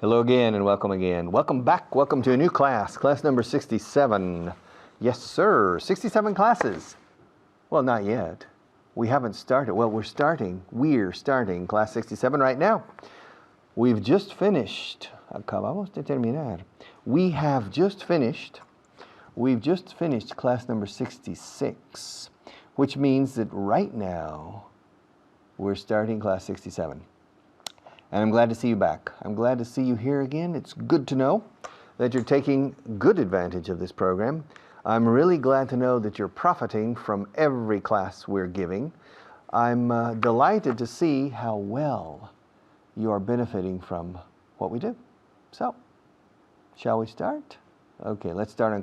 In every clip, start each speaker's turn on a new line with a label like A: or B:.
A: Hello again and welcome again. Welcome back. Welcome to a new class, class number 67. Yes, sir. 67 classes. Well, not yet. We haven't started. Well, we're starting class 67 right now. We've just finished. Acabamos de terminar. We've just finished class number 66, which means that right now we're starting class 67. And I'm glad to see you back. I'm glad to see you here again. It's good to know that you're taking good advantage of this program. I'm really glad to know that you're profiting from every class we're giving. I'm delighted to see how well you are benefiting from what we do. So, shall we start? Okay, let's start on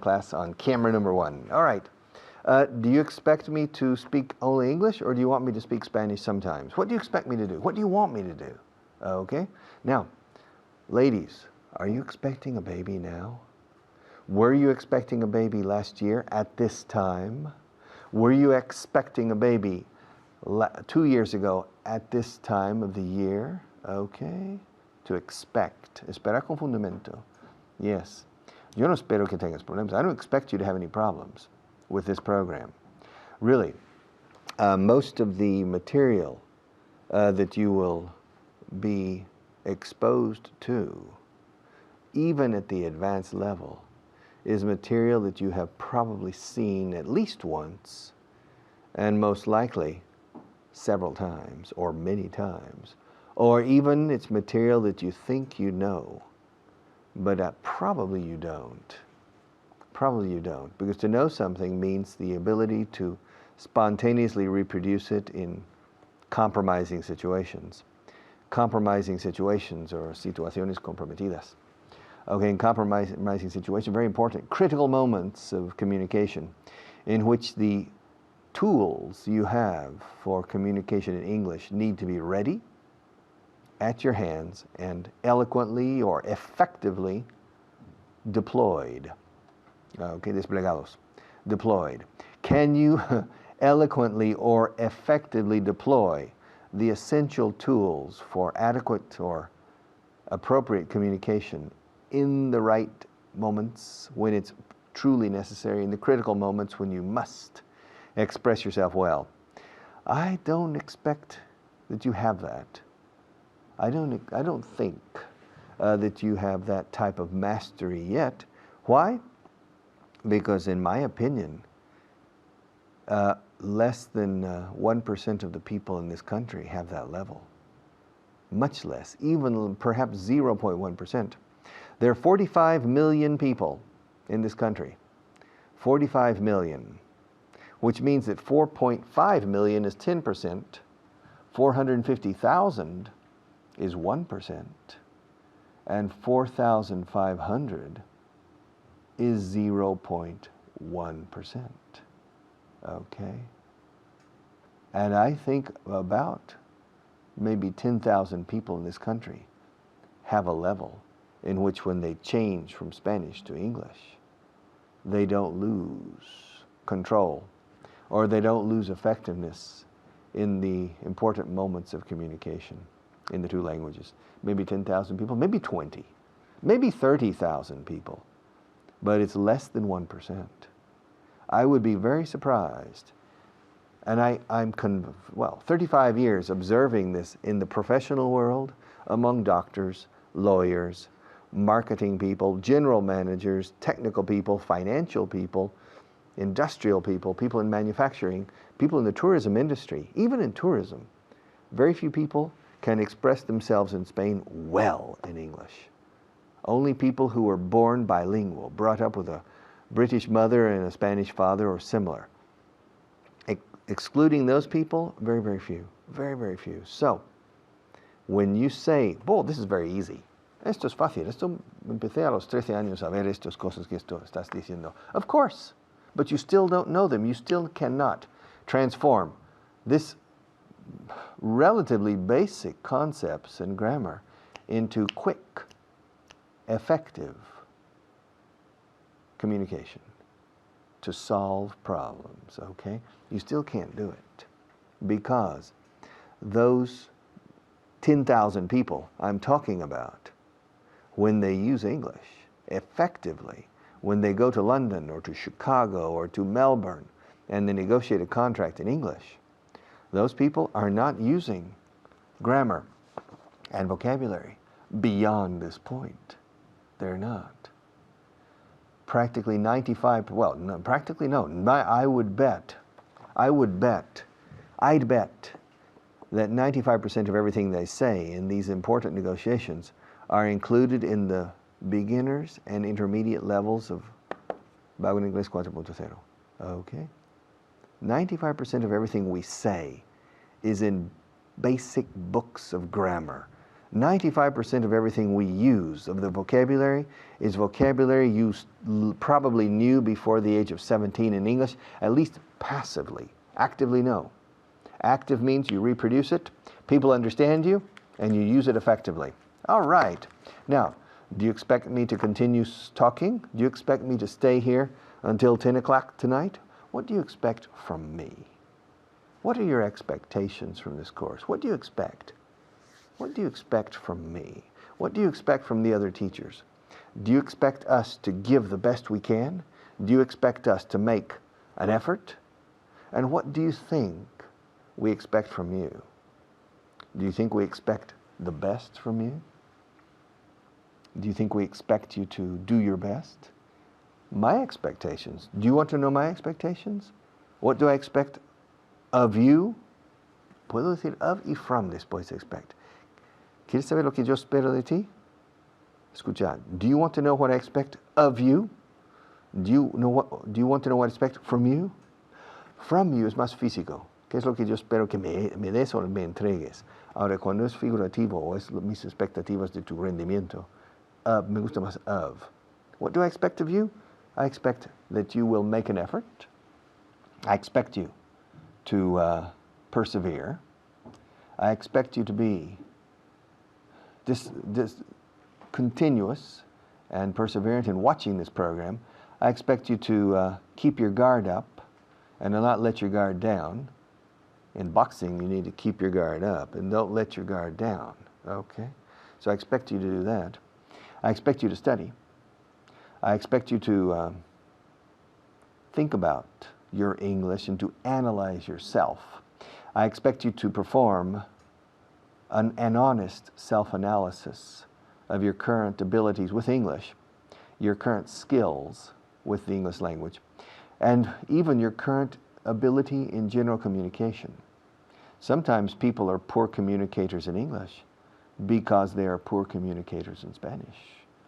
A: camera number 1. All right. Do you expect me to speak only English, or do you want me to speak Spanish sometimes? What do you expect me to do? What do you want me to do? Okay, now, ladies, are you expecting a baby now? Were you expecting a baby last year at this time? Were you expecting a baby 2 years ago at this time of the year? Okay, to expect. Esperar con fundamento. Yes. Yo no espero que tengas problemas. I don't expect you to have any problems with this program. Really, most of the material that you will be exposed to, even at the advanced level, is material that you have probably seen at least once, and most likely several times, or many times. Or even it's material that you think you know, but probably you don't. Probably you don't, because to know something means the ability to spontaneously reproduce it in compromising situations. Compromising situations, or situaciones comprometidas. Okay, in compromising situations, very important, critical moments of communication in which the tools you have for communication in English need to be ready, at your hands, and eloquently or effectively deployed. Okay, desplegados, deployed. Can you eloquently or effectively deploy the essential tools for adequate or appropriate communication in the right moments when it's truly necessary, in the critical moments when you must express yourself well? I don't expect that you have that. I don't think that you have that type of mastery yet. Why? Because in my opinion, less than 1% of the people in this country have that level. Much less, even perhaps 0.1%. There are 45 million people in this country. 45 million, which means that 4.5 million is 10%, 450,000 is 1%, and 4,500 is 0.1%. Okay? And I think about maybe 10,000 people in this country have a level in which when they change from Spanish to English, they don't lose control, or they don't lose effectiveness in the important moments of communication in the two languages. Maybe 10,000 people, maybe 20, maybe 30,000 people, but it's less than 1%. I would be very surprised, and I'm 35 years observing this in the professional world, among doctors, lawyers, marketing people, general managers, technical people, financial people, industrial people, people in manufacturing, people in the tourism industry. Even in tourism, very few people can express themselves in Spain well in English. Only people who were born bilingual, brought up with a British mother and a Spanish father or similar. Excluding those people, very, very few. Very, very few. So, when you say, "Oh, this is very easy. Esto es fácil. Esto empecé a los 13 años a ver estas cosas que esto estás diciendo." Of course, but you still don't know them. You still cannot transform this relatively basic concepts and grammar into quick, effective communication to solve problems, okay? You still can't do it because those 10,000 people I'm talking about, when they use English effectively, when they go to London or to Chicago or to Melbourne and they negotiate a contract in English, those people are not using grammar and vocabulary beyond this point. They're not. Practically 95, well, no, practically no. I'd bet that 95% of everything they say in these important negotiations are included in the beginners and intermediate levels of Vaughan Inglés 4.0. Okay? 95% of everything we say is in basic books of grammar. 95% of everything we use of the vocabulary is vocabulary you probably knew before the age of 17 in English, at least passively. Actively, no. Active means you reproduce it, people understand you, and you use it effectively. All right. Now, do you expect me to continue talking? Do you expect me to stay here until 10 o'clock tonight? What do you expect from me? What are your expectations from this course? What do you expect? What do you expect from me? What do you expect from the other teachers? Do you expect us to give the best we can? Do you expect us to make an effort? And what do you think we expect from you? Do you think we expect the best from you? Do you think we expect you to do your best? My expectations. Do you want to know my expectations? What do I expect of you? Puedo decir of y from después de expect. ¿Quieres saber lo que yo espero de ti? Escucha. Do you want to know what I expect of you? Do you want to know what I expect from you? From you es más físico. ¿Qué es lo que yo espero que me des o me entregues? Ahora, cuando es figurativo o es mis expectativas de tu rendimiento, me gusta más of. What do I expect of you? I expect that you will make an effort. I expect you to persevere. I expect you to be this continuous and perseverant in watching this program. I expect you to keep your guard up and to not let your guard down. In boxing, you need to keep your guard up and don't let your guard down. Okay? So I expect you to do that. I expect you to study. I expect you to think about your English and to analyze yourself. I expect you to perform an honest self-analysis of your current abilities with English, your current skills with the English language, and even your current ability in general communication. Sometimes people are poor communicators in English because they are poor communicators in Spanish.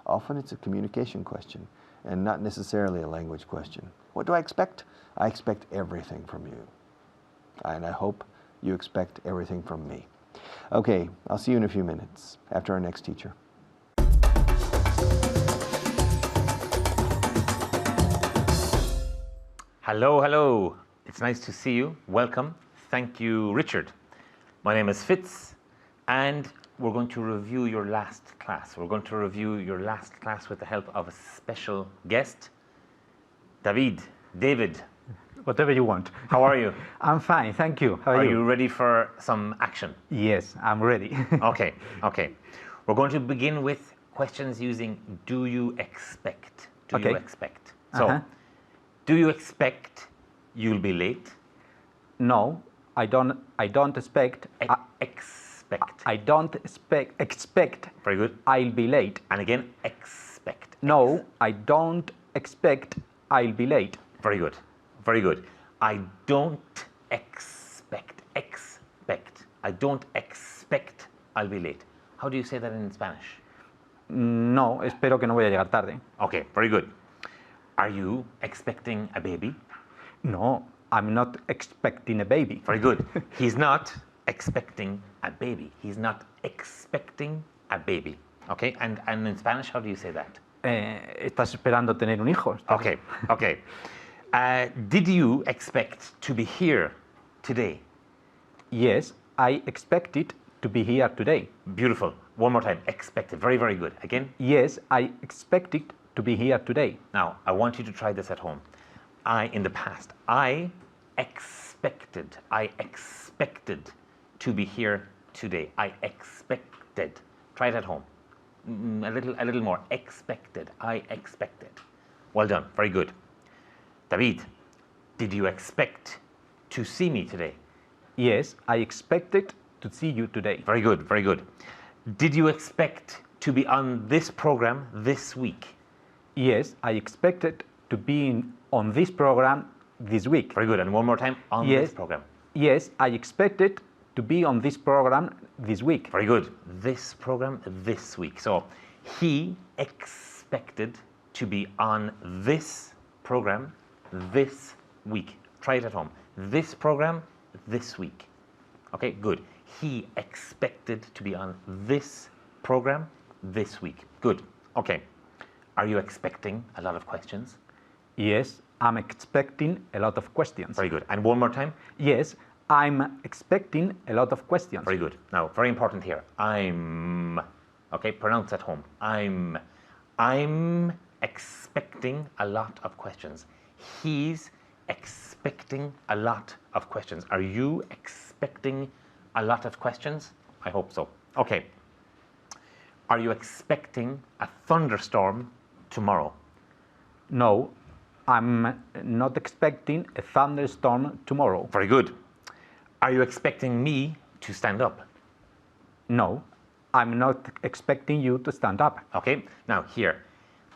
A: Often it's a communication question and not necessarily a language question. What do I expect? I expect everything from you. And I hope you expect everything from me. Okay, I'll see you in a few minutes after our next teacher.
B: Hello, hello. It's nice to see you. Welcome. Thank you, Richard. My name is Fitz, and we're going to review your last class. We're going to review your last class with the help of a special guest, David.
C: Whatever you want.
B: How are you?
C: I'm fine, thank you. How are you?
B: Are you ready for some action?
C: Yes, I'm ready.
B: Okay. We're going to begin with questions using do you expect? Do you expect? So, do you expect you'll be late?
C: No, I don't expect.
B: Expect.
C: I don't expect.
B: Very good.
C: I'll be late.
B: And again, expect.
C: No, I don't expect I'll be late.
B: Very good. Very good. I don't expect. I don't expect I'll be late. How do you say that in Spanish?
C: No, espero que no voy a llegar tarde.
B: Okay, very good. Are you expecting a baby?
C: No, I'm not expecting a baby.
B: Very good. He's not expecting a baby. He's not expecting a baby. Okay, and in Spanish, how do you say that?
C: Estás esperando tener un hijo.
B: Okay. Did you expect to be here today?
C: Yes, I expected to be here today.
B: Beautiful. One more time. Expected. Very, very good. Again?
C: Yes, I expected to be here today.
B: Now, I want you to try this at home. In the past, I expected to be here today. I expected. Try it at home. a little more. Expected. I expected. Well done. Very good. David, did you expect to see me today?
C: Yes, I expected to see you today.
B: Very good. Very good. Did you expect to be on this program this week?
C: Yes, I expected to be on this program this week.
B: Very good. And one more time, on this program.
C: Yes, I expected to be on this program this week.
B: Very good. This program this week. So he expected to be on this program this week. Try it at home. This program this week. Okay, good. He expected to be on this program this week. Good. Okay. Are you expecting a lot of questions?
C: Yes, I'm expecting a lot of questions.
B: Very good. And one more time?
C: Yes, I'm expecting a lot of questions.
B: Very good. Now, very important here. I'm. Okay, pronounce at home. I'm expecting a lot of questions. He's expecting a lot of questions. Are you expecting a lot of questions? I hope so. Okay. Are you expecting a thunderstorm tomorrow?
C: No, I'm not expecting a thunderstorm tomorrow.
B: Very good. Are you expecting me to stand up?
C: No, I'm not expecting you to stand up.
B: Okay, now here.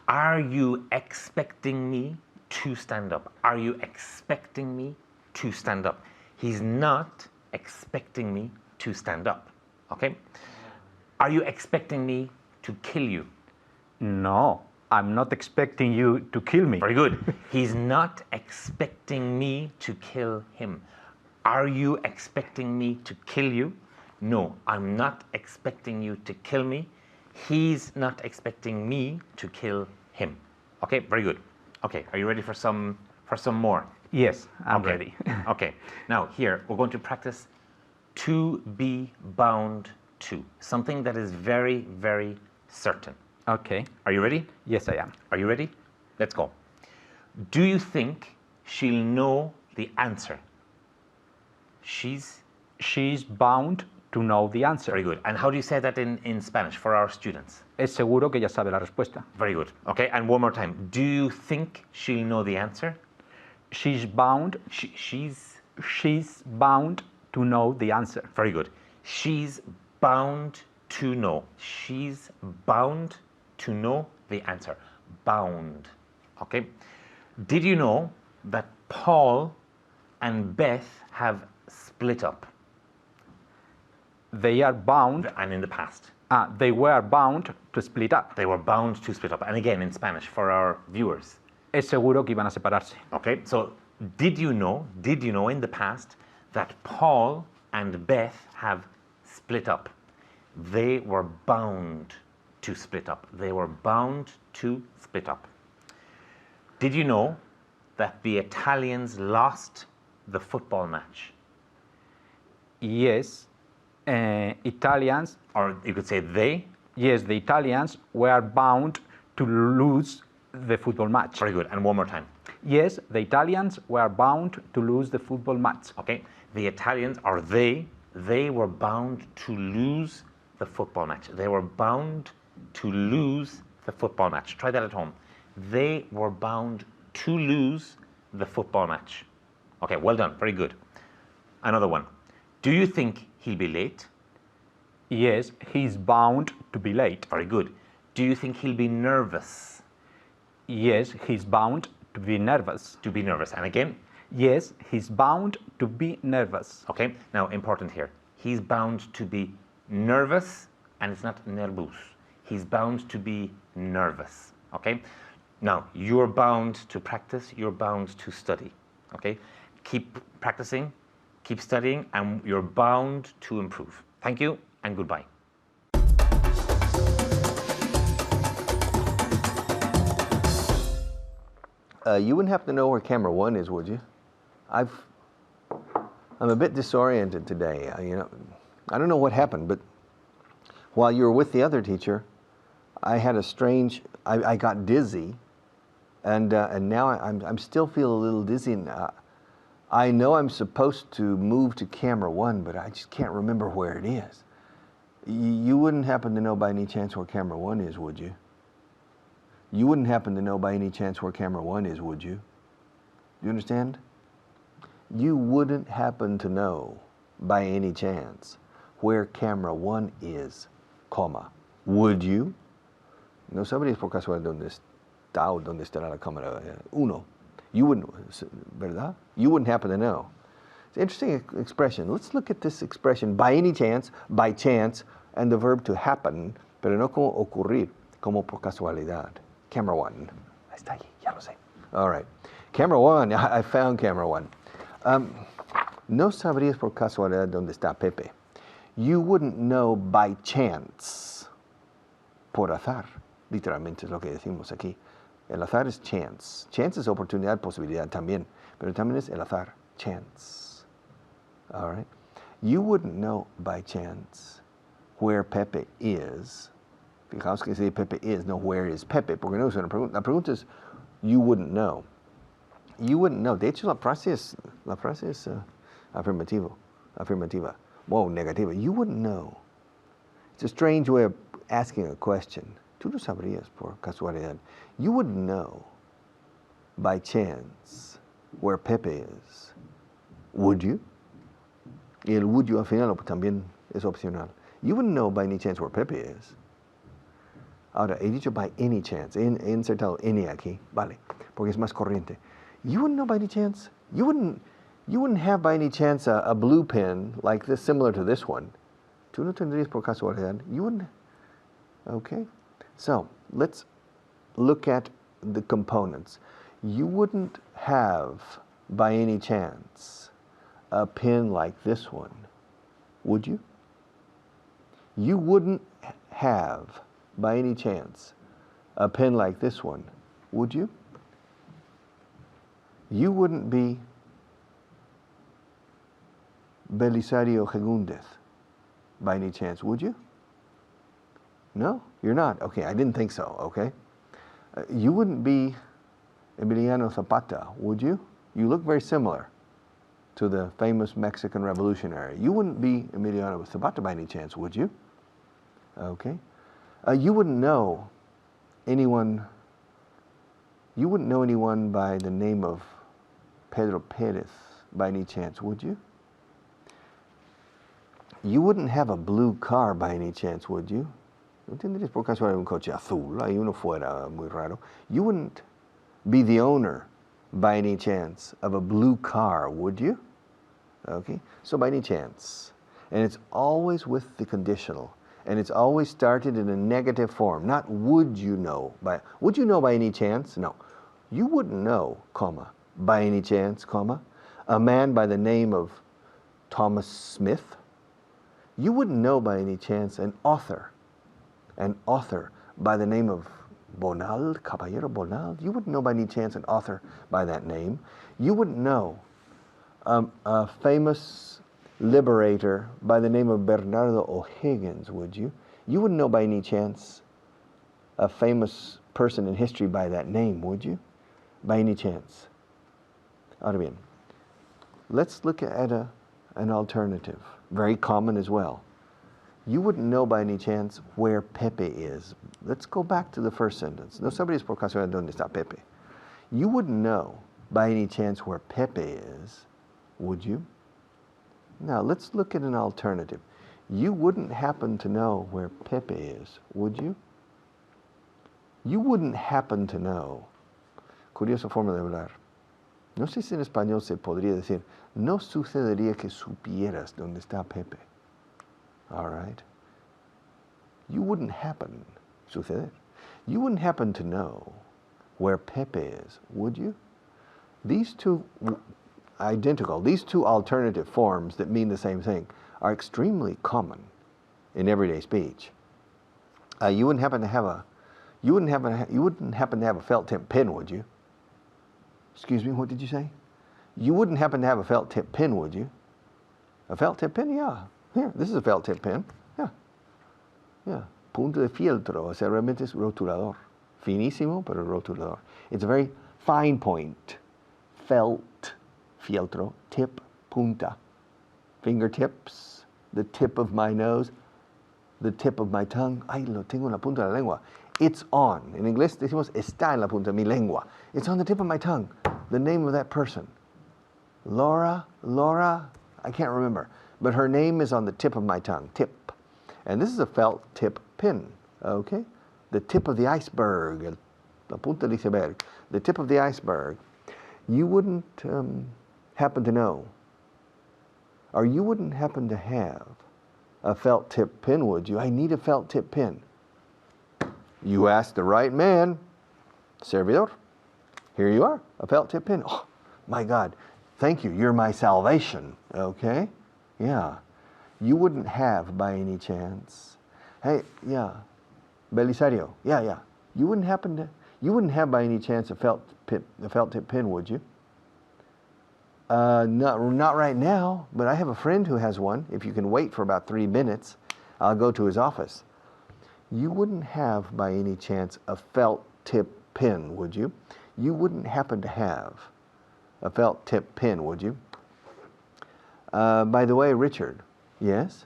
B: Are you expecting me to stand up? Are you expecting me to stand up? He's not expecting me to stand up. Okay? Are you expecting me to kill you?
C: No, I'm not expecting you to kill me.
B: Very good. He's not expecting me to kill him. Are you expecting me to kill you? No, I'm not expecting you to kill me. He's not expecting me to kill him. Okay, very good. Okay, are you ready for some more?
C: Yes, I'm
B: Okay.
C: ready.
B: Okay, now here we're going to practice to be bound to, something that is very, very certain.
C: Okay.
B: Are you ready?
C: Yes, I am.
B: Are you ready? Let's go. Do you think she'll know the answer?
C: She's bound to know the answer.
B: Very good. And how do you say that in Spanish for our students?
C: Es seguro que ya sabe la respuesta.
B: Very good. Okay, and one more time. Do you think she'll know the answer?
C: She's bound. She's bound to know the answer.
B: Very good. She's bound to know. She's bound to know the answer. Bound. Okay. Did you know that Paul and Beth have split up?
C: They are bound.
B: And in the past.
C: They were bound to split up.
B: They were bound to split up. And again, in Spanish for our viewers.
C: Es seguro que iban a separarse.
B: Okay, so did you know in the past that Paul and Beth have split up? They were bound to split up. They were bound to split up. Did you know that the Italians lost the football match?
C: Yes, Italians.
B: Or you could say they.
C: Yes, the Italians were bound to lose the football match.
B: Very good. And one more time.
C: Yes, the Italians were bound to lose the football match.
B: Okay. The Italians, or they were bound to lose the football match. They were bound to lose the football match. Try that at home. They were bound to lose the football match. Okay, well done. Very good. Another one. Do you think he'll be late?
C: Yes, he's bound to be late.
B: Very good. Do you think he'll be nervous?
C: Yes, he's bound to be nervous.
B: To be nervous. And again?
C: Yes, he's bound to be nervous.
B: Okay, now important here. He's bound to be nervous, and it's not nervous. He's bound to be nervous. Okay? Now, you're bound to practice, you're bound to study. Okay? Keep practicing, keep studying, and you're bound to improve. Thank you, and goodbye.
A: You wouldn't happen to know where camera 1 is, would you? I'm a bit disoriented today. I don't know what happened, but while you were with the other teacher, I had a strange. I got dizzy, and now I'm still feel a little dizzy. I know I'm supposed to move to camera 1, but I just can't remember where it is. You wouldn't happen to know by any chance where camera 1 is, would you? You wouldn't happen to know by any chance where camera 1 is, would you? You understand? You wouldn't happen to know by any chance where camera 1 is, comma. Would you? No sabrías por casualidad dónde está o dónde estará la cámara 1. You wouldn't, ¿verdad? You wouldn't happen to know. It's an interesting expression. Let's look at this expression, by any chance, by chance, and the verb to happen, pero no como ocurrir, como por casualidad. Camera 1. Ahí está allí, ya lo sé. All right. Camera 1, I found camera 1. No sabrías por casualidad dónde está Pepe. You wouldn't know by chance, por azar. Literalmente es lo que decimos aquí. El azar es chance. Chance es oportunidad, posibilidad también. Pero también es el azar, chance. All right. You wouldn't know by chance where Pepe is. Fijaos que dice Pepe is, no where is Pepe, porque no es una pregunta. La pregunta es, you wouldn't know. You wouldn't know. De hecho, la frase es afirmativa. Whoa, negativa. You wouldn't know. It's a strange way of asking a question. Tú no sabrías por casualidad. You wouldn't know by chance where Pepe is. Would you? Y el would you al final también es opcional. You wouldn't know by any chance where Pepe is. Ahora, he dicho by any chance. He insertado any aquí. Vale, porque es más corriente. You wouldn't know by any chance? You wouldn't have by any chance a blue pen like this, similar to this one. Tú no tendrías por casualidad. You wouldn't. Okay. So, let's look at the components. You wouldn't have by any chance a pen like this one, would you? You wouldn't have by any chance a pen like this one, would you? You wouldn't be Belisario Segundez by any chance, would you? No, you're not. Okay, I didn't think so, okay? You wouldn't be Emiliano Zapata, would you? You look very similar to the famous Mexican revolutionary. You wouldn't be Emiliano Zapata by any chance, would you? Okay. You wouldn't know anyone by the name of Pedro Perez by any chance, would you? You wouldn't have a blue car by any chance, would you? ¿No tendrías por casualidad un coche azul? Hay uno fuera muy raro. You wouldn't be the owner by any chance of a blue car, would you? Okay, so by any chance. And it's always with the conditional. And it's always started in a negative form. Not would you know by any chance? No. You wouldn't know, comma, by any chance, comma, a man by the name of Thomas Smith. You wouldn't know by any chance an author by the name of Bonald, Caballero Bonald. You wouldn't know by any chance an author by that name. You wouldn't know a famous liberator by the name of Bernardo O'Higgins, would you? You wouldn't know by any chance a famous person in history by that name, would you? By any chance. Ahora bien, let's look at an alternative, very common as well. You wouldn't know by any chance where Pepe is. Let's go back to the first sentence. No sabrías por casualidad dónde está Pepe. You wouldn't know by any chance where Pepe is, would you? Now, let's look at an alternative. You wouldn't happen to know where Pepe is, would you? You wouldn't happen to know. Curiosa forma de hablar. No sé si en español se podría decir, no sucedería que supieras dónde está Pepe. All right? You wouldn't happen, suceder. You wouldn't happen to know where Pepe is, would you? These two identical, these two alternative forms that mean the same thing are extremely common in everyday speech. You wouldn't happen to have a felt tip pen, would you? Excuse me, what did you say? You wouldn't happen to have a felt tip pen, would you? A felt tip pen, yeah. Here, this is a felt tip pen. Yeah. Punto de fieltro, o sea, realmente es rotulador. Finísimo, pero rotulador. It's a very fine point. Felt, fieltro, tip, punta. Fingertips, the tip of my nose. the tip of my tongue. Ay, lo tengo en la punta de la lengua. It's on. En inglés decimos está en la punta de mi lengua. It's on the tip of my tongue. The name of that person. Laura, I can't remember. But her name is on the tip of my tongue. Tip. And this is a felt tip pin. Okay? The tip of the iceberg. La punta del iceberg. The tip of the iceberg. You wouldn't happen to know, or you wouldn't happen to have a felt tip pin, would you? I need a felt tip pin. You asked the right man. Servidor. Here you are, a felt tip pin. Oh, my God. Thank you. You're my salvation. Okay? Yeah. You wouldn't have by any chance. Hey, yeah. Belisario. Yeah. You wouldn't have by any chance a felt tip pin, would you? Not right now, but I have a friend who has one. If you can wait for about 3 minutes, I'll go to his office. You wouldn't have by any chance a felt tip pin, would you? You wouldn't happen to have a felt tip pin, would you? By the way, Richard, yes?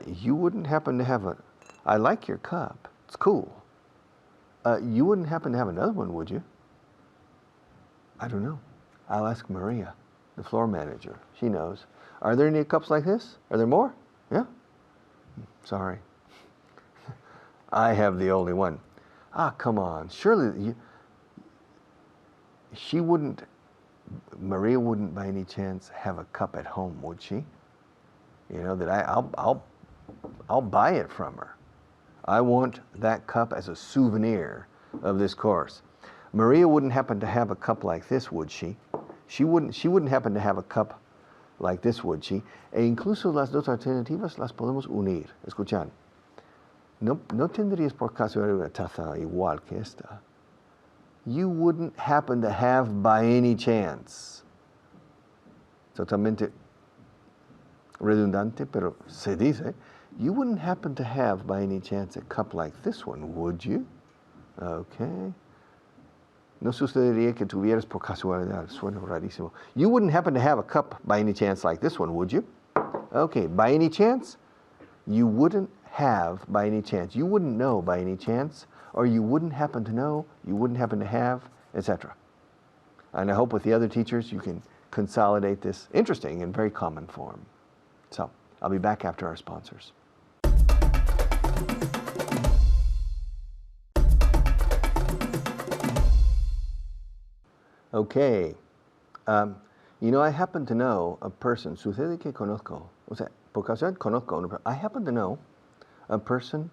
A: You wouldn't happen to have I like your cup. It's cool. You wouldn't happen to have another one, would you? I don't know. I'll ask Maria, the floor manager. She knows. Are there any cups like this? Are there more? Yeah? Sorry. I have the only one. Come on. Surely Maria wouldn't by any chance have a cup at home, would she? You know, that I'll buy it from her. I want that cup as a souvenir of this course. Maria wouldn't happen to have a cup like this, would she? She wouldn't happen to have a cup like this, would she? E incluso las dos alternativas las podemos unir. Escuchan. No tendrías por casualidad una taza igual que esta. You wouldn't happen to have by any chance. Totalmente redundante, pero se dice. You wouldn't happen to have by any chance a cup like this one, would you? Okay. No sucedería que tuvieras por casualidad. Suena rarísimo. You wouldn't happen to have a cup by any chance like this one, would you? Okay. By any chance? You wouldn't have by any chance. You wouldn't know by any chance, or you wouldn't happen to know, you wouldn't happen to have, etc. And I hope with the other teachers you can consolidate this interesting and very common form. So, I'll be back after our sponsors. Okay. You know, I happen to know a person, sucede que conozco, o sea, por casualidad conozco, I happen to know a person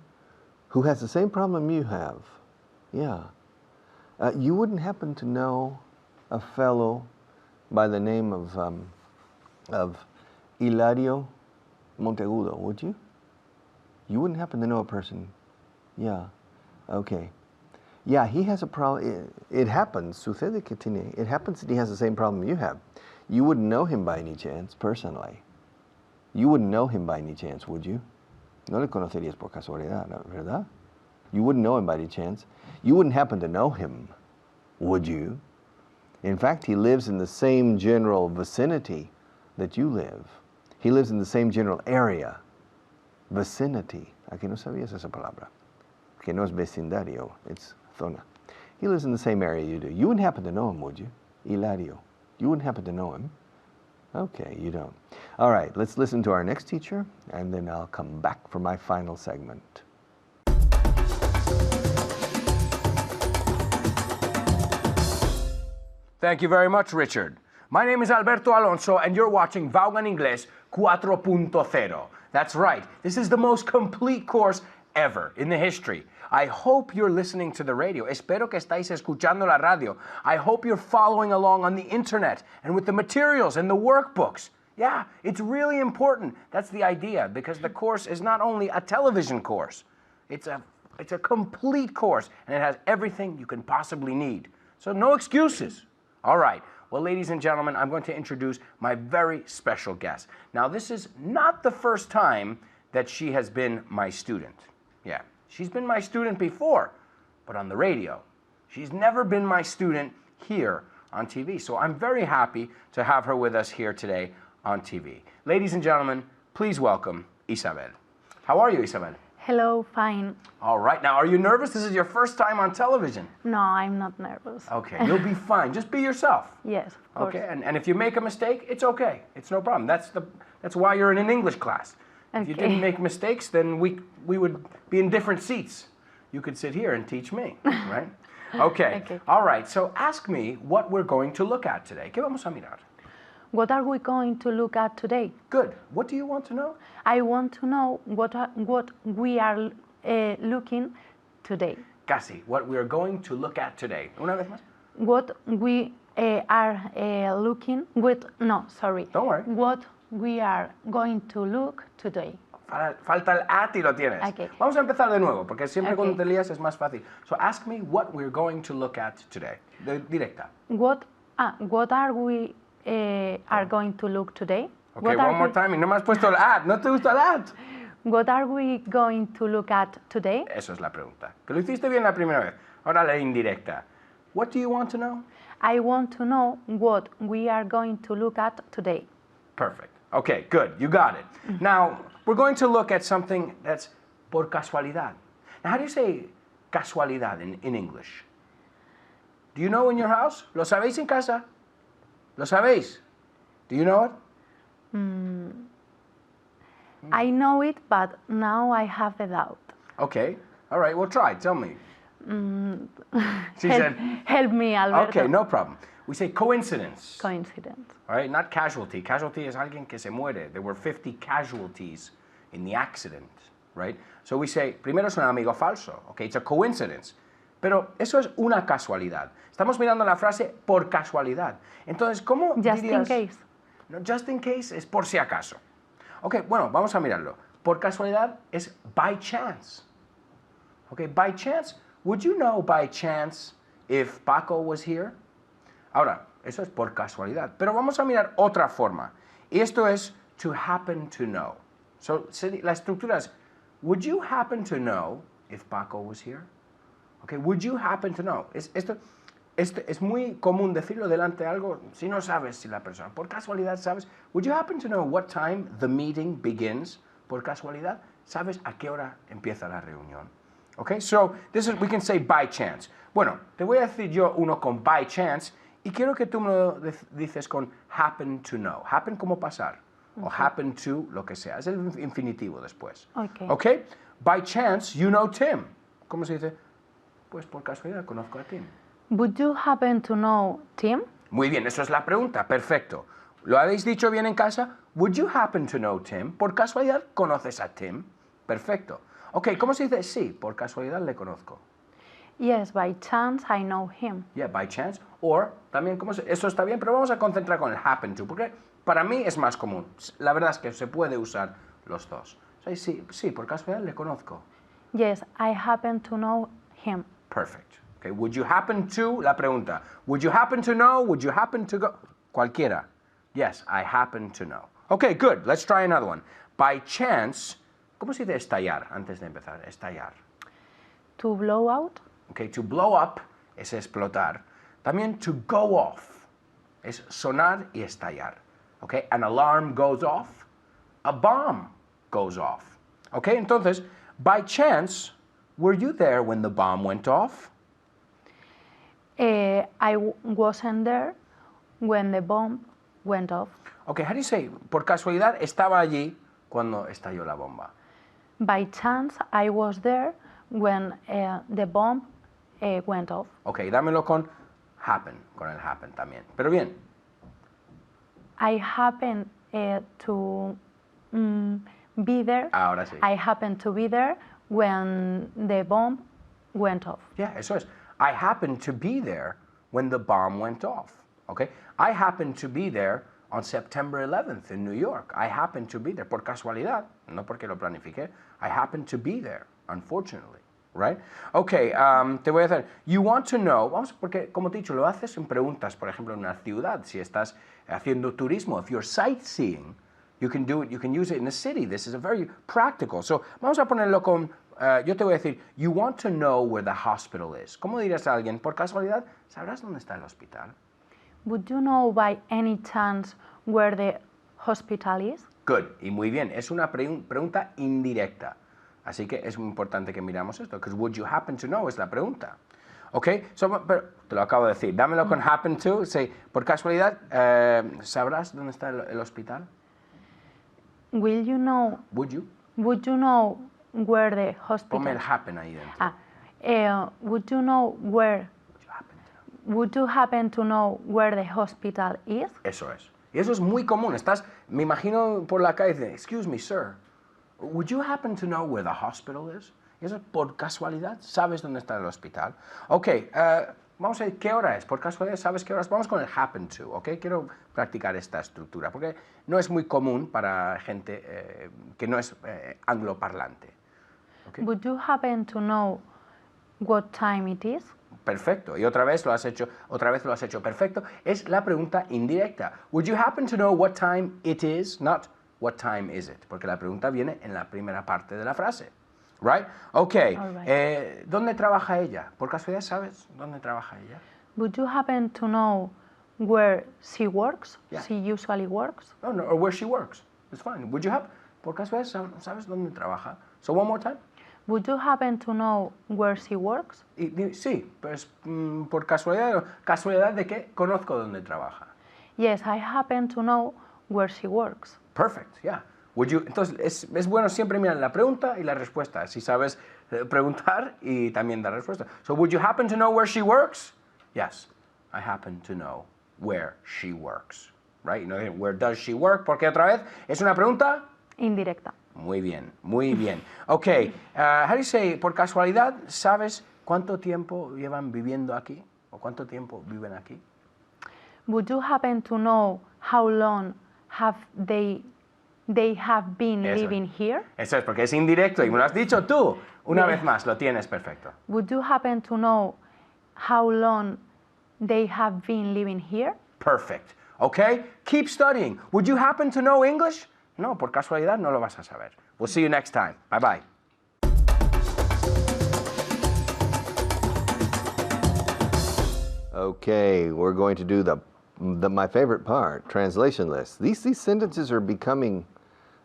A: who has the same problem you have. Yeah. You wouldn't happen to know a fellow by the name of Hilario Monteagudo, would you? You wouldn't happen to know a person. Yeah. Okay. Yeah, he has a problem. It happens. Sucede que tiene. It happens that he has the same problem you have. You wouldn't know him by any chance, personally. You wouldn't know him by any chance, would you? No le conocerías por casualidad, ¿verdad? You wouldn't know him by any chance. You wouldn't happen to know him, would you? In fact, he lives in the same general vicinity that you live. He lives in the same general area. Vicinity. ¿A que no sabías esa palabra? Que no es vecindario, it's zona. He lives in the same area you do. You wouldn't happen to know him, would you? Hilario. You wouldn't happen to know him. Okay, you don't. All right, let's listen to our next teacher, and then I'll come back for my final segment.
D: Thank you very much, Richard. My name is Alberto Alonso, and you're watching Vaughan Inglés 4.0. That's right, this is the most complete course ever in the history. I hope you're listening to the radio. Espero que estáis escuchando la radio. I hope you're following along on the internet and with the materials and the workbooks. Yeah, it's really important. That's the idea, because the course is not only a television course. It's a complete course, and it has everything you can possibly need. So no excuses. All right. Well, ladies and gentlemen, I'm going to introduce my very special guest. Now, this is not the first time that she has been my student. Yeah, she's been my student before, but on the radio. She's never been my student here on TV. So I'm very happy to have her with us here today on TV. Ladies and gentlemen, please welcome Isabel. How are you, Isabel?
E: Hello, fine.
D: All right. Now, are you nervous? This is your first time on television.
E: No, I'm not nervous.
D: Okay, you'll be fine. Just be yourself.
E: Yes, of course.
D: Okay, and if you make a mistake, it's okay. It's no problem. That's why you're in an English class. If you
E: Okay.
D: didn't make mistakes, then we would be in different seats. You could sit here and teach me, right? Okay.
E: Okay.
D: All right. So ask me what we're going to look at today. ¿Qué vamos a mirar?
E: What are we going to look at today?
D: Good. What do you want to know?
E: I want to know what we are looking today.
D: Casi. What we are going to look at today. Una vez más.
E: What we are looking with. No, sorry.
D: Don't worry.
E: What we are going to look today.
D: Falta el at y lo tienes.
E: Okay.
D: Vamos a empezar de nuevo, porque siempre
E: Okay.
D: cuando te lías es más fácil. So ask me what we're going to look at today. Directa.
E: What are we are going to look today?
D: Okay,
E: What are
D: one more
E: we-
D: time. Y no me has puesto el at. ¿No te gusta el at?
E: What are we going to look at today?
D: Eso es la pregunta. Que lo hiciste bien la primera vez. Ahora la indirecta. What do you want to know?
E: I want to know what we are going to look at today.
D: Perfect. Okay, good. You got it. Now, we're going to look at something that's por casualidad. Now, how do you say casualidad in English? Do you know in your house? ¿Lo sabéis en casa? ¿Lo sabéis? Do you know it?
E: I know it, but now I have a doubt.
D: Okay. All right, well, try. Tell me. She said,
E: Help me, Alberto.
D: okay, no problem. We say coincidence.
E: Coincidence.
D: All right, not casualty. Casualty es alguien que se muere. There were 50 casualties in the accident, right? So we say, primero es un amigo falso. Okay, it's a coincidence. Pero eso es una casualidad. Estamos mirando la frase por casualidad. Entonces, ¿cómo
E: Just in
D: dirías?
E: case.
D: No, just in case es por si acaso. Ok, bueno, vamos a mirarlo. Por casualidad es by chance. Okay, by chance. Would you know by chance if Paco was here? Ahora, eso es por casualidad. Pero vamos a mirar otra forma. Y esto es to happen to know. So, la estructura es, would you happen to know if Paco was here? Okay, would you happen to know? Esto es muy común decirlo delante de algo si no sabes si la persona, por casualidad sabes. Would you happen to know what time the meeting begins? Por casualidad, ¿sabes a qué hora empieza la reunión? Okay, so we can say by chance. Bueno, te voy a decir yo uno con by chance y quiero que tú me lo dices con happen to know. Happen como pasar. O happen to lo que sea. Es el infinitivo después.
E: Okay.
D: Okay? By chance, you know Tim. ¿Cómo se dice? Pues por casualidad conozco a Tim.
E: Would you happen to know Tim?
D: Muy bien, eso es la pregunta. Perfecto. ¿Lo habéis dicho bien en casa? Would you happen to know Tim? ¿Por casualidad conoces a Tim? Perfecto. Ok, ¿cómo se dice? Sí, por casualidad le conozco.
E: Yes, by chance I know him.
D: Yeah, by chance. Or, también, eso está bien, pero vamos a concentrar con el happen to, porque para mí es más común. La verdad es que se puede usar los dos. O sea, sí, por casualidad le conozco.
E: Yes, I happen to know him.
D: Perfect. Okay, would you happen to, la pregunta, would you happen to know, would you happen to go, cualquiera. Yes, I happen to know. Okay, good. Let's try another one. By chance, ¿cómo se dice estallar antes de empezar? Estallar.
E: To blow out?
D: Okay, to blow up es explotar. También to go off es sonar y estallar. Okay, an alarm goes off, a bomb goes off. Okay, entonces, by chance, were you there when the bomb went off?
E: I wasn't there when the bomb went off.
D: Okay, how do you say, por casualidad estaba allí cuando estalló la bomba?
E: By chance I was there when the bomb went off.
D: Okay, dámelo con el happen también. Pero bien,
E: I happened to be there.
D: ahora sí.
E: I happened to be there when the bomb went off.
D: Yeah, eso es. I happened to be there when the bomb went off. Okay? I happened to be there on September 11th in New York. I happened to be there por casualidad, no porque lo planifiqué. I happened to be there, unfortunately. Right? Okay, te voy a hacer. You want to know, vamos, porque como te he dicho, lo haces en preguntas, por ejemplo, en una ciudad, si estás haciendo turismo, if you're sightseeing, you can do it, you can use it in a city. This is a very practical. So, vamos a ponerlo con, yo te voy a decir, you want to know where the hospital is. ¿Cómo dirías a alguien? Por casualidad, ¿sabrás dónde está el hospital?
E: Would you know by any chance where the hospital is?
D: Good, y muy bien. Es una pregunta indirecta. Así que es muy importante que miramos esto, because would you happen to know es la pregunta. ¿Ok? Pero te lo acabo de decir. Dámelo con happen to. Sí, por casualidad, ¿sabrás dónde está el hospital?
E: Will you know?
D: Would you?
E: Would you know where the hospital?
D: Ponme el happen ahí dentro.
E: Would you know where?
D: Would you happen to know?
E: Would you happen to know where the hospital is?
D: Eso es. Y eso es muy común. Me imagino por la calle y dice, excuse me, sir, would you happen to know where the hospital is? Y eso es por casualidad. ¿Sabes dónde está el hospital? Ok, vamos a ver qué hora es. Por casualidad, ¿sabes qué hora es? Vamos con el happen to, ok. Quiero practicar esta estructura porque no es muy común para gente que no es angloparlante. Okay.
E: Would you happen to know what time it is?
D: Perfecto. Y otra vez lo has hecho perfecto. Es la pregunta indirecta. Would you happen to know what time it is? Not what time is it? Porque la pregunta viene en la primera parte de la frase. Right? Ok.
E: All right.
D: ¿Dónde trabaja ella? ¿Por casualidad sabes dónde trabaja ella?
E: Would you happen to know where she works?
D: Yeah.
E: She usually works.
D: No, or where she works. It's fine. Would you have? ¿Por casualidad sabes dónde trabaja? So one more time.
E: Would you happen to know where she works?
D: Sí, pues por casualidad. ¿Casualidad de qué? Conozco dónde trabaja.
E: Yes, I happen to know where she works.
D: Perfect, yeah. Entonces, es bueno siempre mirar la pregunta y la respuesta. Si sabes preguntar y también dar respuesta. So, would you happen to know where she works? Yes, I happen to know where she works. Right? No, where does she work? Porque otra vez, ¿es una pregunta?
E: Indirecta.
D: Muy bien, muy bien. Ok, how do you say, por casualidad, ¿sabes cuánto tiempo llevan viviendo aquí? ¿O cuánto tiempo viven aquí?
E: Would you happen to know how long have they have been
D: Eso.
E: living here?
D: Eso es, porque es indirecto y me lo has dicho tú. Una vez más, lo tienes perfecto.
E: Would you happen to know how long they have been living here?
D: Perfect. Okay? Keep studying. Would you happen to know English? No, por casualidad no lo vas a saber. We'll see you next time. Bye-bye.
A: Okay, we're going to do my favorite part, translation lists. These sentences are becoming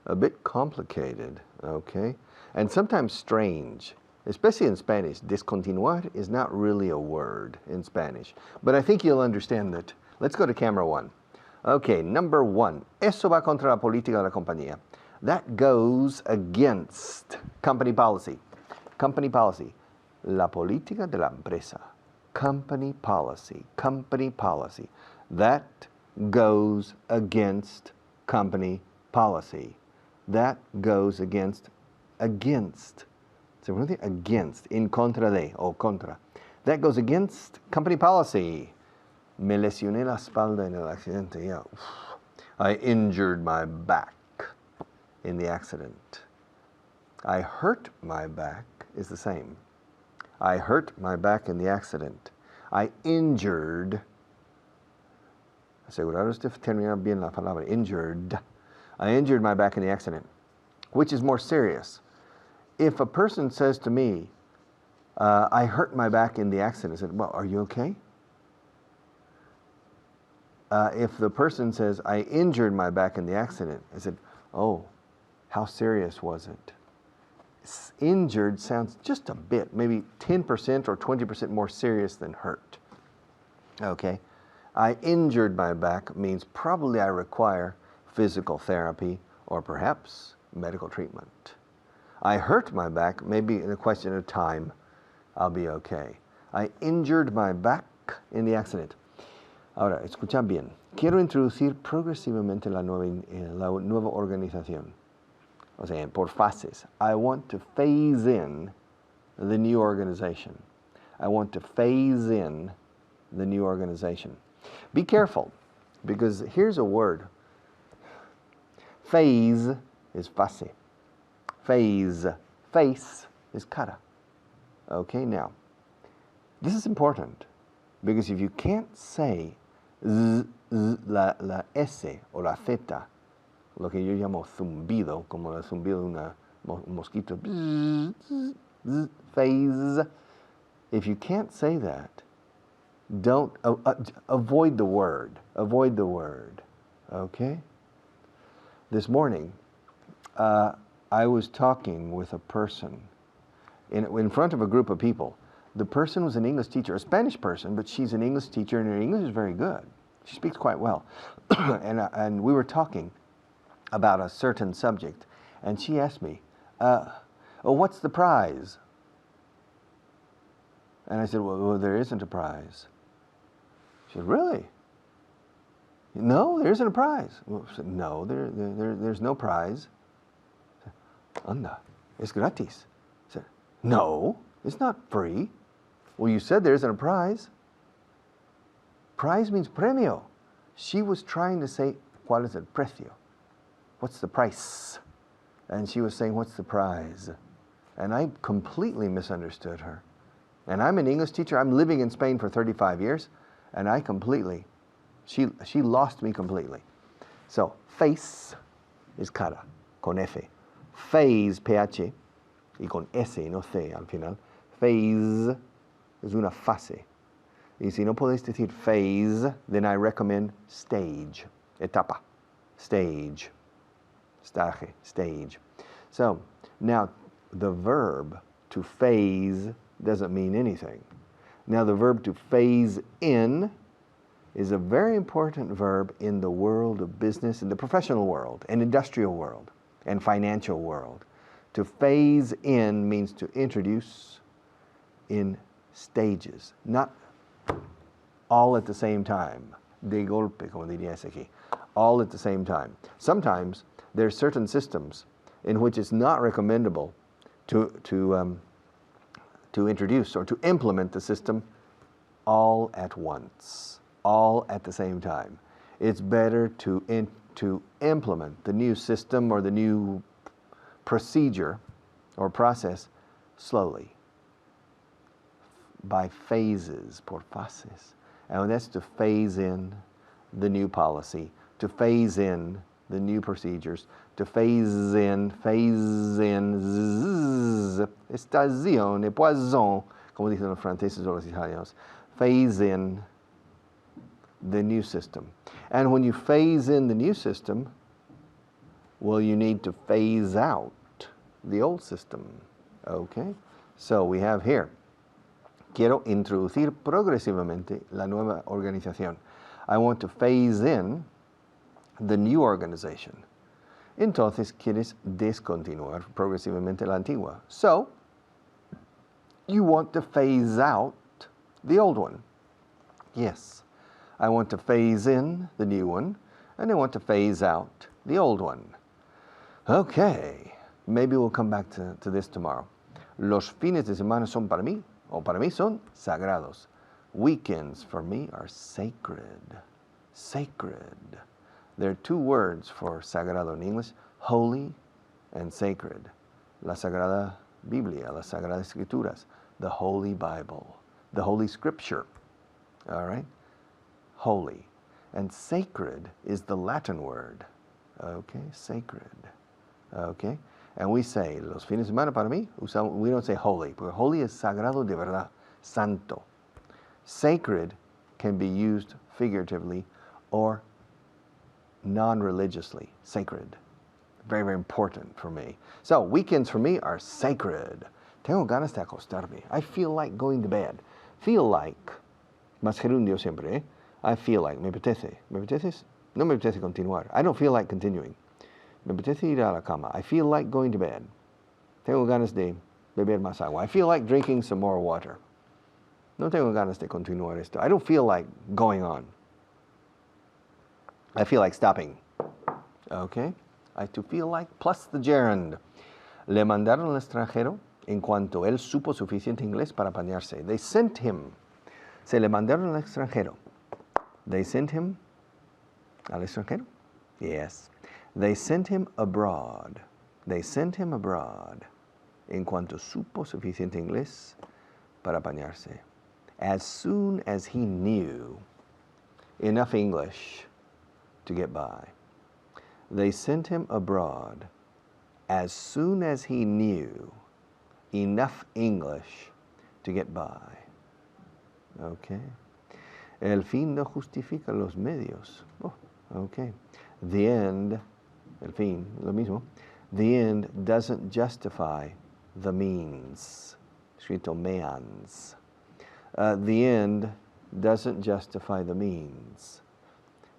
A: a bit complicated, okay? And sometimes strange, especially in Spanish. Discontinuar is not really a word in Spanish, but I think you'll understand that. Let's go to camera one. Okay, number one. Eso va contra la política de la compañía. That goes against company policy. Company policy. La política de la empresa. Company policy. Company policy. That goes against company policy. That goes against. ¿Se pronuncia? Against. In contra de o contra. That goes against company policy. Me lesioné la espalda en el accidente. Yeah. I injured my back in the accident. I hurt my back is the same. I hurt my back in the accident. I injured. Aseguraros de terminar bien la palabra. Injured. I injured my back in the accident. Which is more serious? If a person says to me, I hurt my back in the accident, I said, well, are you okay? If the person says, I injured my back in the accident, I said, oh, how serious was it? Injured sounds just a bit, maybe 10% or 20% more serious than hurt. Okay? I injured my back means probably I require physical therapy or perhaps medical treatment. I hurt my back, maybe in a question of time, I'll be okay. I injured my back in the accident. Ahora, escucha bien. Quiero introducir progresivamente la nueva organización. O sea, por fases. I want to phase in the new organization. I want to phase in the new organization. Be careful, because here's a word. Phase is fase. Phase. Face is cara. Okay, now, this is important, because if you can't say la S o la Z, lo que yo llamo zumbido, como el zumbido de un mosquito, phase. If you can't say that, don't avoid the word. Avoid the word. Okay? This morning, I was talking with a person in front of a group of people. The person was an English teacher, a Spanish person, but she's an English teacher and her English is very good. She speaks quite well. and we were talking about a certain subject, and she asked me, oh, what's the prize? And I said, well, there isn't a prize. She said, really? No, there isn't a prize. Well, I said, no, there's no prize. I said, anda, es gratis. I said, no, it's not free. Well, you said there isn't a prize. Prize means premio. She was trying to say, ¿cuál es el precio? What's the price? And she was saying, what's the prize? And I completely misunderstood her. And I'm an English teacher. I'm living in Spain for 35 years. And I completely, she lost me completely. So, face is cara, con F. Phase, PH, y con S, no C al final. Phase es una fase. Y si no podéis decir phase, then I recommend stage, etapa, stage, stage, stage. So, now the verb to phase doesn't mean anything. Now the verb to phase in is a very important verb in the world of business, in the professional world, and industrial world, and financial world. To phase in means to introduce in stages, not all at the same time. De golpe, como dirías aquí. All at the same time. Sometimes there are certain systems in which it's not recommendable to introduce or to implement the system all at once, all at the same time. It's better to implement the new system or the new procedure or process slowly, by phases, por fases. And that's to phase in the new policy, to phase in the new procedures, to phase in, estazione, poison, como dicen los franceses o los italianos, phase in the new system. And when you phase in the new system, well, you need to phase out the old system, okay? So we have here, quiero introducir progresivamente la nueva organización. I want to phase in the new organization. Entonces, quieres descontinuar progresivamente la antigua. So, you want to phase out the old one. Yes, I want to phase in the new one, and I want to phase out the old one. Okay, maybe we'll come back to this tomorrow. Los fines de semana son para mí, o para mí son sagrados. Weekends for me are sacred. Sacred. There are two words for sagrado in English, holy and sacred. La Sagrada Biblia, las Sagradas Escrituras, the Holy Bible, the Holy Scripture. All right? Holy. And sacred is the Latin word. Okay? Sacred. Okay? And we say, los fines de semana para mí, we don't say holy, because holy is sagrado de verdad, santo. Sacred can be used figuratively or non-religiously, sacred. Very, very important for me. So, weekends for me are sacred. Tengo ganas de acostarme. I feel like going to bed. Feel like, más gerundio siempre, I feel like, me apetece. ¿Me apetece? No me apetece continuar. I don't feel like continuing. Me apetece ir a la cama. I feel like going to bed. Tengo ganas de beber más agua. I feel like drinking some more water. No tengo ganas de continuar esto. I don't feel like going on. I feel like stopping. Okay? I to feel like plus the gerund. Le mandaron al extranjero en cuanto él supo suficiente inglés para apañarse. They sent him. Se le mandaron al extranjero. They sent him al extranjero? Yes. They sent him abroad. They sent him abroad. En cuanto supo suficiente inglés para apañarse. As soon as he knew enough English to get by. They sent him abroad as soon as he knew enough English to get by. Okay. El fin no justifica los medios. Oh, okay. The end, el fin, lo mismo. The end doesn't justify the means. Escrito means. The end doesn't justify the means.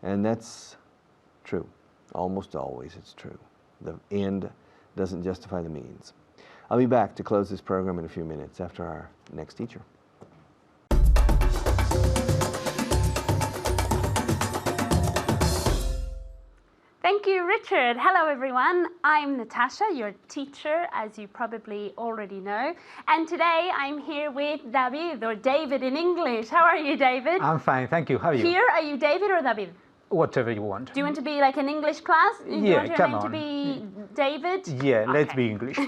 A: And that's true. Almost always it's true. The end doesn't justify the means. I'll be back to close this program in a few minutes after our next teacher.
F: Thank you, Richard. Hello, everyone. I'm Natasha, your teacher, as you probably already know. And today I'm here with David, or David in English. How are you, David?
C: I'm fine, thank you. How are you?
F: Here, are you David or David?
C: Whatever you want.
F: Do you want to be like an English class? Do you
C: Yeah,
F: want your
C: come
F: name to
C: on.
F: be David?
C: Yeah, let's
F: Okay.
C: be English.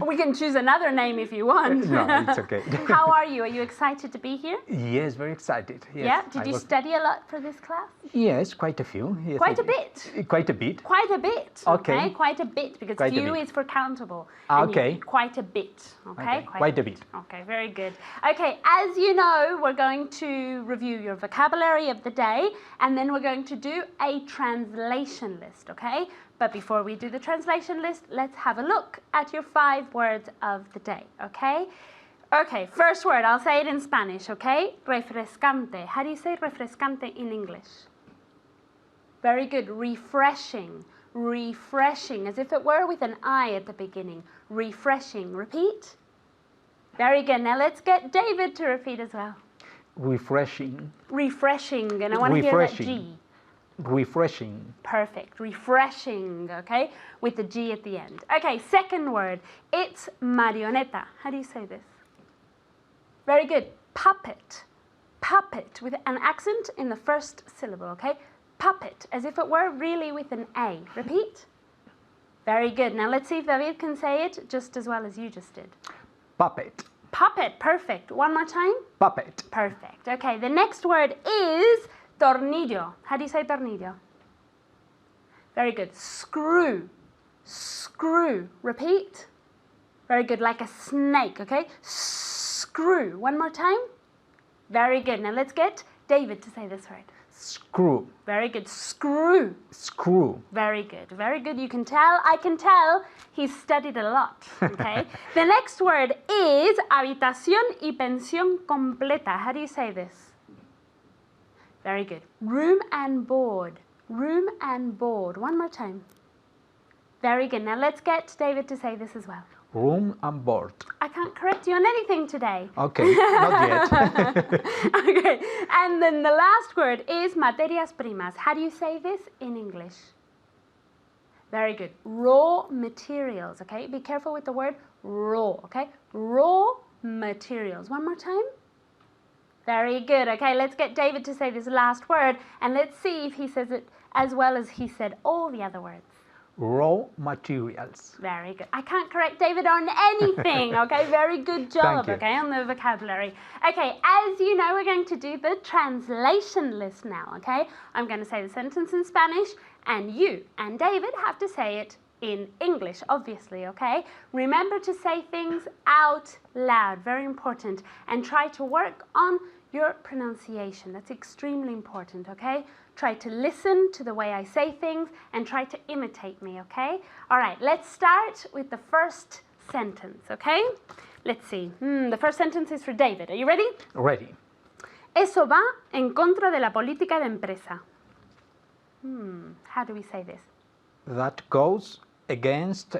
F: We can choose another name if you want.
C: No, it's okay.
F: How are you? Are you excited to be here?
C: Yes, very excited. Yes,
F: Yeah? Did
C: I
F: you
C: was-
F: study a lot for this class?
C: Yes, quite a few. Yes,
F: Quite
C: I
F: a
C: did.
F: bit.
C: Quite a bit.
F: Quite a bit.
C: Okay.
F: Quite a bit, because
C: Quite a
F: few
C: bit.
F: is for countable.
C: Ah,
F: and
C: okay.
F: Quite a bit. Okay.
C: Okay, quite a bit.
F: Okay, very good. Okay, as you know, we're going to review your vocabulary of the day, and then we're going to do a translation list, okay? But before we do the translation list, let's have a look at your 5 words of the day, okay? Okay, first word, I'll say it in Spanish, okay? Refrescante. How do you say refrescante in English? Very good. Refreshing. Refreshing, as if it were with an I at the beginning. Refreshing. Repeat. Very good. Now let's get David to repeat as well.
C: Refreshing.
F: Refreshing. And I want to hear that
C: Refreshing.
F: G.
C: Refreshing.
F: Perfect. Refreshing, okay? With the G at the end. Okay, second word. It's marioneta. How do you say this? Very good. Puppet. Puppet with an accent in the first syllable, okay? Puppet, as if it were really with an A. Repeat. Very good. Now let's see if David can say it just as well as you just did.
C: Puppet.
F: Puppet. Perfect. One more time.
C: Puppet.
F: Perfect. Okay, the next word is tornillo. How do you say tornillo? Very good. Screw. Screw. Repeat. Very good. Like a snake, okay? Screw. One more time. Very good. Now let's get David to say this word.
C: Screw.
F: Very good. Screw.
C: Screw.
F: Very good. Very good. You can tell, I can tell he's studied a lot, okay? The next word is habitación y pensión completa. How do you say this? Very good. Room and board. Room and board. One more time. Very good. Now let's get David to say this as well.
C: Room and board.
F: I can't correct you on anything today.
C: Okay, not yet.
F: Okay. And then the last word is materias primas. How do you say this in English? Very good. Raw materials, okay? Be careful with the word raw, okay? Raw materials. One more time. Very good. Okay, let's get David to say this last word, and let's see if he says it as well as he said all the other words.
C: Raw materials.
F: Very good. I can't correct David on anything, okay? Very good job,
C: Thank you.
F: okay, on the vocabulary. Okay, as you know, we're going to do the translation list now, okay? I'm going to say the sentence in Spanish, and you and David have to say it in English, obviously, okay? Remember to say things out loud, very important, and try to work on your pronunciation. That's extremely important, okay? Try to listen to the way I say things and try to imitate me, okay? All right, let's start with the first sentence, okay? Let's see. The first sentence is for David. Are you ready?
C: Ready.
F: Eso va en contra de la política de empresa. How do we say this?
C: That goes against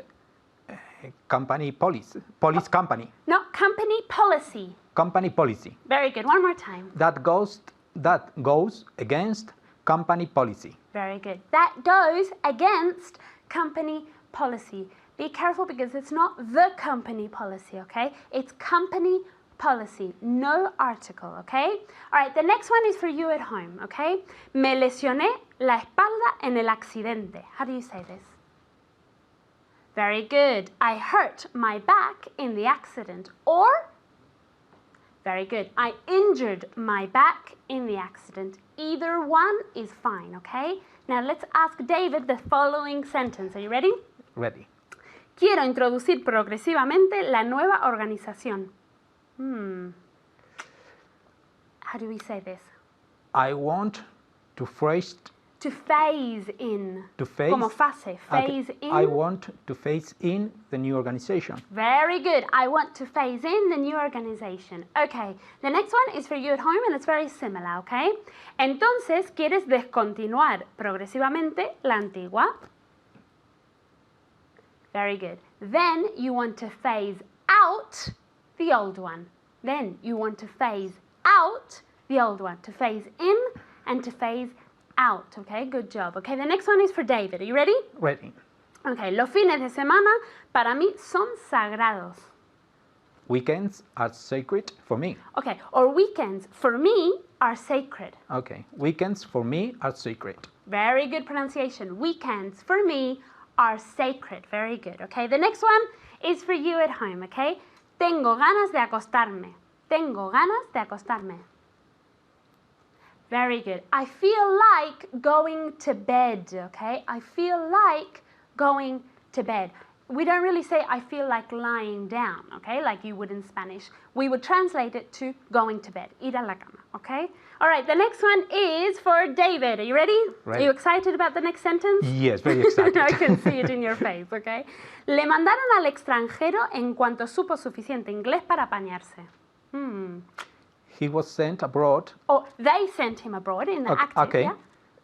C: company policy. Police company.
F: No, company policy.
C: Company policy.
F: Very good. One more time.
C: That goes against company policy.
F: Very good. That goes against company policy. Be careful because it's not the company policy, okay? It's company policy, no article, okay? All right, the next one is for you at home, okay? Me lesioné la espalda en el accidente. How do you say this? Very good. I hurt my back in the accident. Or, very good. I injured my back in the accident. Either one is fine, okay? Now let's ask David the following sentence. Are you ready?
C: Ready.
F: Quiero introducir progresivamente la nueva organización. How do we say this?
C: I want to first
F: To phase in.
C: To phase.
F: Como fase. Phase
C: Okay.
F: in.
C: I want to phase in the new organization.
F: Very good. I want to phase in the new organization. Okay. The next one is for you at home and it's very similar, okay? Entonces, quieres descontinuar progresivamente la antigua. Very good. Then you want to phase out the old one. Then you want to phase out the old one. To phase in and to phase out. Okay, good job. Okay, the next one is for David. Are you ready?
C: Ready.
F: Okay, los fines de semana para mí son sagrados.
C: Weekends are sacred for me.
F: Okay, or weekends for me are sacred.
C: Okay. Weekends for me are sacred.
F: Very good pronunciation. Weekends for me are sacred. Very good. Okay, the next one is for you at home. Okay, tengo ganas de acostarme. Tengo ganas de acostarme. Very good. I feel like going to bed, okay? I feel like going to bed. We don't really say I feel like lying down, okay? Like you would in Spanish. We would translate it to going to bed, ir a la cama, okay? All right, the next one is for David. Are you ready?
C: Ready.
F: Are you excited about the next sentence?
C: Yes, very excited.
F: I can see it in your face, okay? Le mandaron al extranjero en cuanto supo suficiente inglés para apañarse.
C: He was sent abroad.
F: Oh, they sent him abroad in the active,
C: Okay.
F: yeah?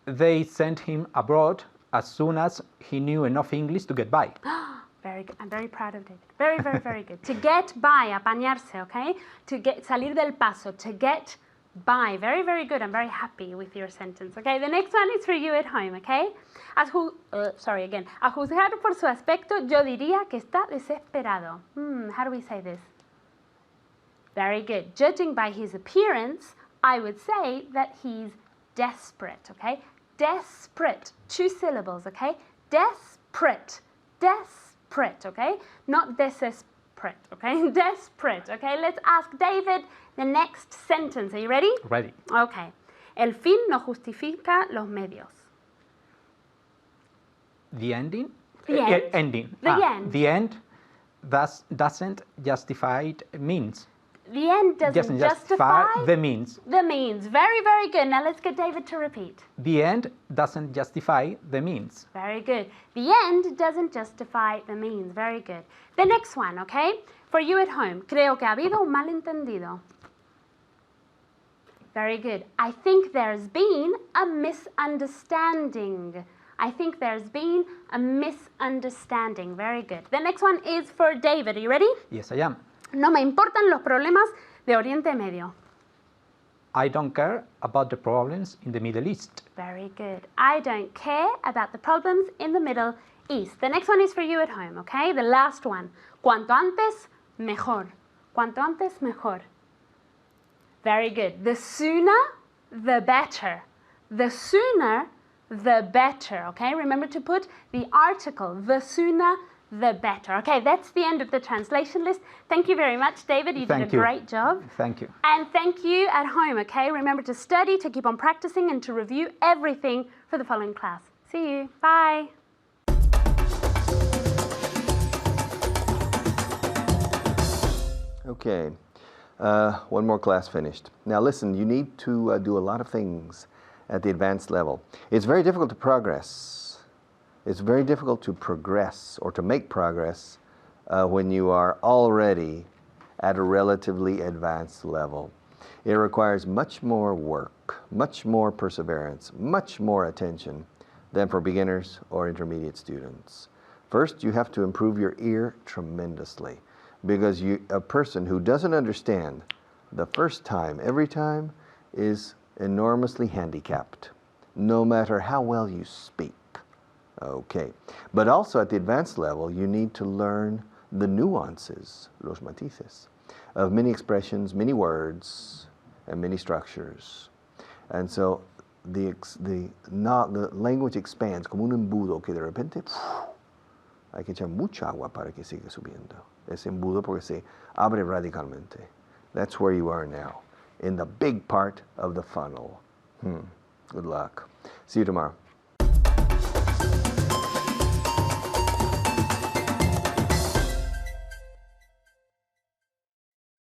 C: They sent him abroad as soon as he knew enough English to get by.
F: Very good. I'm very proud of David. Very, very, very good. To get by, apañarse, okay? To get, salir del paso, to get by. Very, very good. I'm very happy with your sentence, okay? The next one is for you at home, okay? A juzgar por su aspecto, yo diría que está desesperado. How do we say this? Very good. Judging by his appearance, I would say that he's desperate, okay? Desperate. 2 syllables, okay? Desperate. Desperate, okay? Not desperate, okay? Desperate, okay? Let's ask David the next sentence. Are you ready?
C: Ready.
F: Okay. El fin no justifica los medios.
C: The ending?
F: The end.
C: Ending.
F: The end.
C: The end doesn't justify means.
F: The end doesn't justify
C: the means.
F: the means. Very, very good. Now let's get David to repeat.
C: The end doesn't justify the means.
F: Very good. The end doesn't justify the means. Very good. The next one, okay? For you at home. Creo que ha habido un malentendido. Very good. I think there's been a misunderstanding. I think there's been a misunderstanding. Very good. The next one is for David. Are you ready?
C: Yes, I am.
F: No me importan los problemas de Oriente Medio.
C: I don't care about the problems in the Middle East.
F: Very good. I don't care about the problems in the Middle East. The next one is for you at home, okay? The last one. Cuanto antes, mejor. Cuanto antes, mejor. Very good. The sooner, the better. The sooner, the better, okay? Remember to put the article, the sooner, the better. Okay, that's the end of the translation list. Thank you very much, David. You did a great job.
C: Thank you.
F: And thank you at home, okay? Remember to study, to keep on practicing, and to review everything for the following class. See you. Bye.
A: Okay, one more class finished. Now listen, you need to do a lot of things at the advanced level. It's very difficult to progress. It's very difficult to progress or to make progress when you are already at a relatively advanced level. It requires much more work, much more perseverance, much more attention than for beginners or intermediate students. First, you have to improve your ear tremendously, because a person who doesn't understand the first time, every time, is enormously handicapped, no matter how well you speak. Okay, but also at the advanced level, you need to learn the nuances, los matices, of many expressions, many words, and many structures. And so the language expands como un embudo que de repente hay que echar mucha agua para que siga subiendo. Ese embudo porque se abre radicalmente. That's where you are now, in the big part of the funnel. Good luck. See you tomorrow.